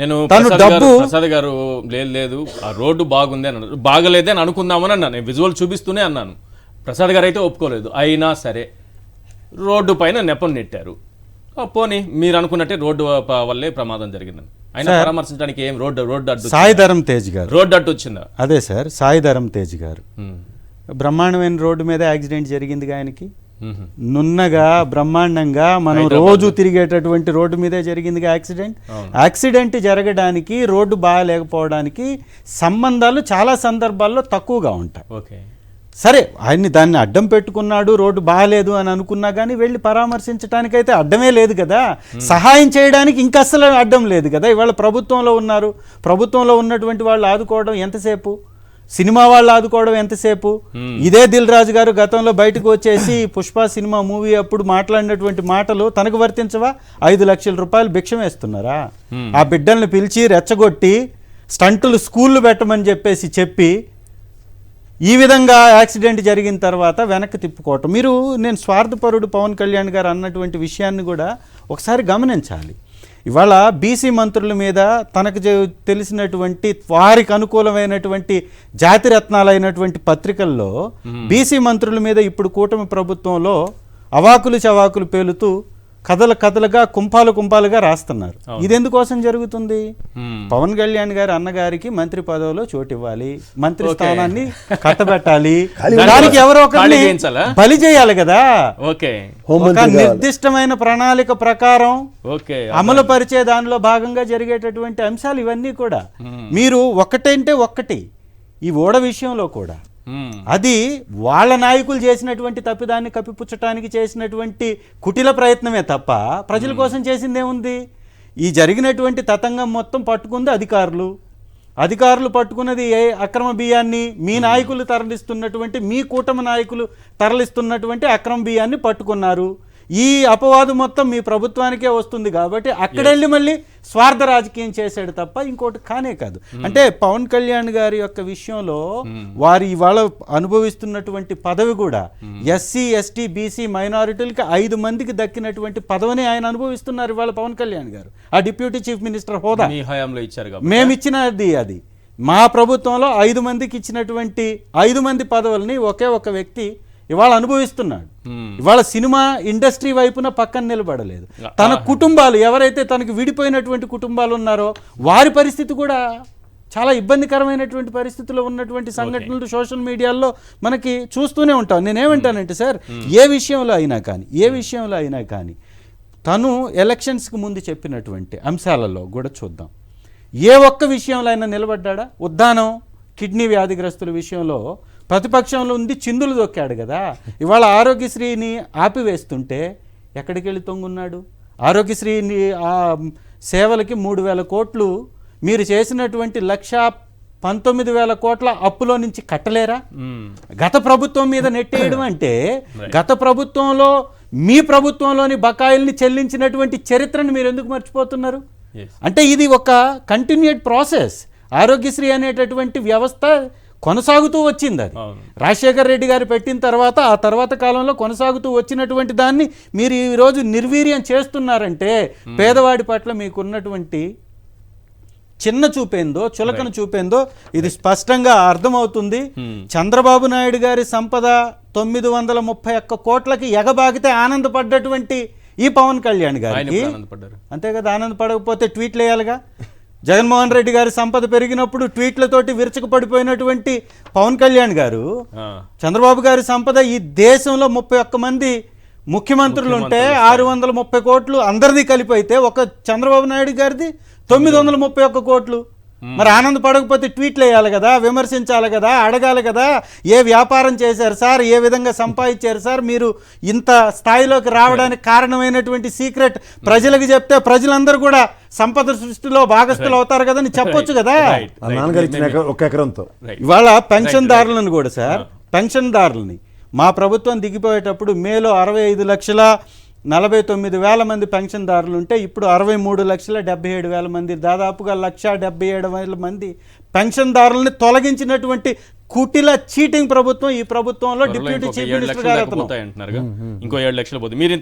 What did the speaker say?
నేను డబ్బు ప్రసాద్ గారు లేదు ఆ రోడ్డు బాగుంది అని అన్నారు, బాగలేదే అని అనుకుందామని అన్నాను, నేను విజువల్ చూపిస్తూనే అన్నాను. ప్రసాద్ గారు అయితే ఒప్పుకోలేదు. అయినా సరే రోడ్డు పైన నెపం నెట్టారు. పోనీ మీరు అనుకున్నట్టే రోడ్డు వల్లే ప్రమాదం జరిగిందని. అయినా పరామర్శించడానికి ఏం రోడ్డు అడ్డు సాయిధరం తేజ్ గారు రోడ్డు అడ్డు వచ్చిందా? అదే సార్, సాయిధరం తేజ్ గారు బ్రహ్మాండమైన రోడ్డు మీద యాక్సిడెంట్ జరిగింది. ఆయనకి నున్నగా బ్రహ్మాండంగా మనం రోజు తిరిగేటటువంటి రోడ్డు మీదే జరిగింది యాక్సిడెంట్. యాక్సిడెంట్ జరగడానికి రోడ్డు బాగాలేకపోవడానికి సంబంధాలు చాలా సందర్భాల్లో తక్కువగా ఉంటాయి. ఓకే సరే, ఆయన్ని దాన్ని అడ్డం పెట్టుకున్నాడు, రోడ్డు బాగాలేదు అని అనుకున్నా కానీ వెళ్ళి పరామర్శించడానికైతే అడ్డమే లేదు కదా. సహాయం చేయడానికి ఇంకా అసలు అడ్డం లేదు కదా. ఇవాళ ప్రభుత్వంలో ఉన్నారు, ప్రభుత్వంలో ఉన్నటువంటి వాళ్ళు ఆదుకోవడం ఎంతసేపు, సినిమా వాళ్ళు ఆదుకోవడం ఎంతసేపు. ఇదే దిల్ రాజు గారు గతంలో బయటకు వచ్చేసి పుష్ప సినిమా మూవీ అప్పుడు మాట్లాడినటువంటి మాటలు తనకు వర్తించవా? 5 లక్షల రూపాయలు భిక్షం వేస్తున్నారా? ఆ బిడ్డల్ని పిలిచి రెచ్చగొట్టి స్టంటులు స్కూళ్ళు పెట్టమని చెప్పి ఈ విధంగా యాక్సిడెంట్ జరిగిన తర్వాత వెనక్కి తిప్పుకోవటం. నేను స్వార్థపరుడు పవన్ కళ్యాణ్ గారు అన్నటువంటి విషయాన్ని కూడా ఒకసారి గమనించాలి. ఇవాళ బీసీ మంత్రుల మీద తనకు తెలిసినటువంటి వారికి అనుకూలమైనటువంటి జాతిరత్నాలైనటువంటి పత్రికల్లో బీసీ మంత్రుల మీద ఇప్పుడు కూటమి ప్రభుత్వంలో అవాకులు చవాకులు పేలుతూ కథలుగా కుంపాలుగా రాస్తున్నారు. ఇది ఎందుకోసం జరుగుతుంది? పవన్ కళ్యాణ్ గారు అన్నగారికి మంత్రి పదవిలో చోటు ఇవ్వాలి, మంత్రి స్థానాన్ని కట్టబెట్టాలి, దానికి ఎవరో ఒకరిని బలి చేయాలి కదా. ఒక నిర్దిష్టమైన ప్రణాళిక ప్రకారం అమలు పరిచే దానిలో భాగంగా జరిగేటటువంటి అంశాలు ఇవన్నీ కూడా. మీరు ఒక్కటంటే ఒక్కటి ఈ ఓడ విషయంలో కూడా అది వాళ్ళ నాయకులు చేసినటువంటి తప్పిదాన్ని కప్పిపుచ్చటానికి చేసినటువంటి కుటిల ప్రయత్నమే తప్ప ప్రజల కోసం చేసిందేముంది? ఈ జరిగినటువంటి తతంగం మొత్తం పట్టుకుంది అధికారులు పట్టుకున్నది అక్రమ బియ్యాన్ని, మీ నాయకులు తరలిస్తున్నటువంటి, మీ కూటమి నాయకులు తరలిస్తున్నటువంటి అక్రమ బియ్యాన్ని పట్టుకున్నారు. ఈ అపవాదు మొత్తం మీ ప్రభుత్వానికే వస్తుంది కాబట్టి అక్కడెళ్ళి మళ్ళీ స్వార్థ రాజకీయం చేశాడు తప్ప ఇంకోటి కానే కాదు. అంటే పవన్ కళ్యాణ్ గారి యొక్క విషయంలో వారి ఇవాళ అనుభవిస్తున్నటువంటి పదవి కూడా ఎస్సీ ఎస్టీ బీసీ మైనారిటీలకి 5 మందికి దక్కినటువంటి పదవిని ఆయన అనుభవిస్తున్నారు ఇవాళ పవన్ కళ్యాణ్ గారు. ఆ డిప్యూటీ చీఫ్ మినిస్టర్ హోదా మేమిచ్చినది అది. మా ప్రభుత్వంలో 5 మందికి ఇచ్చినటువంటి 5 మంది పదవుల్ని ఒకే ఒక వ్యక్తి ఇవాళ అనుభవిస్తున్నాడు. ఇవాళ సినిమా ఇండస్ట్రీ వైపున పక్కన నిలబడలేదు. తన కుటుంబాలు ఎవరైతే తనకు విడిపోయినటువంటి కుటుంబాలు ఉన్నారో వారి పరిస్థితి కూడా చాలా ఇబ్బందికరమైనటువంటి పరిస్థితుల్లో ఉన్నటువంటి సంఘటనలు సోషల్ మీడియాలో మనకి చూస్తూనే ఉంటాం. నేనేమంటానంటే సార్, ఏ విషయంలో అయినా కానీ తను ఎలక్షన్స్కి ముందు చెప్పినటువంటి అంశాలలో కూడా చూద్దాం. ఏ ఒక్క విషయంలో అయినా నిలబడ్డా? ఉద్దానం కిడ్నీ వ్యాధిగ్రస్తుల విషయంలో ప్రతిపక్షంలో ఉంది, చిందులు దొక్కాడు కదా. ఇవాళ ఆరోగ్యశ్రీని ఆపివేస్తుంటే ఎక్కడికి వెళ్ళి తొంగున్నాడు? ఆరోగ్యశ్రీని ఆ సేవలకి 3,000 కోట్లు మీరు చేసినటువంటి 1,19,000 కోట్ల అప్పులో నుంచి కట్టలేరా? గత ప్రభుత్వం మీద నెట్టేయడం అంటే గత ప్రభుత్వంలో మీ ప్రభుత్వంలోని బకాయిల్ని చెల్లించినటువంటి చరిత్రను మీరు ఎందుకు మర్చిపోతున్నారు? అంటే ఇది ఒక కంటిన్యూడ్ ప్రాసెస్. ఆరోగ్యశ్రీ అనేటటువంటి వ్యవస్థ కొనసాగుతూ వచ్చింది. అది రాజశేఖర్ రెడ్డి గారు పెట్టిన తర్వాత ఆ తర్వాత కాలంలో కొనసాగుతూ వచ్చినటువంటి దాన్ని మీరు ఈరోజు నిర్వీర్యం చేస్తున్నారంటే పేదవాడి పట్ల మీకున్నటువంటి చిన్న చూపేందో చులకన చూపేందో ఇది స్పష్టంగా అర్థమవుతుంది. చంద్రబాబు నాయుడు గారి సంపద 931 కోట్లకి ఎగబాగితే ఆనందపడ్డటువంటి ఈ పవన్ కళ్యాణ్ గారికి అంతే కదా. ఆనందపడకపోతే ట్వీట్లు వేయాలిగా. జగన్మోహన్ రెడ్డి గారి సంపద పెరిగినప్పుడు ట్వీట్లతోటి విరుచుకు పడిపోయినటువంటి పవన్ కళ్యాణ్ గారు, చంద్రబాబు గారి సంపద ఈ దేశంలో 31 మంది ముఖ్యమంత్రులు ఉంటే 630 కోట్లు అందరిది కలిపి అయితే ఒక చంద్రబాబు నాయుడు గారిది 931 కోట్లు. మరి ఆనందపడకపోతే ట్వీట్లు వేయాలి కదా, విమర్శించాలి కదా, అడగాలి కదా. ఏ వ్యాపారం చేశారు సార్, ఏ విధంగా సంపాదించారు సార్, మీరు ఇంత స్థాయిలోకి రావడానికి కారణమైనటువంటి సీక్రెట్ ప్రజలకు చెప్తే ప్రజలందరూ కూడా సంపద సృష్టిలో భాగస్థులు అవుతారు కదా అని చెప్పొచ్చు కదా. ఇవాళ పెన్షన్దారులను కూడా సార్, పెన్షన్దారులని మా ప్రభుత్వం దిగిపోయేటప్పుడు మేలో 65,49,000 మంది పెన్షన్దారులు ఉంటే ఇప్పుడు 63,77,000 మంది, దాదాపుగా 1,77,000 మంది పెన్షన్దారులని తొలగించినటువంటి కుటిల చీటింగ్ ప్రభుత్వం ఈ ప్రభుత్వంలో డిప్యూటీ చీఫ్ మినిస్టర్ గారు. ఇంకో 7 లక్షలు పోతుంది. మీరు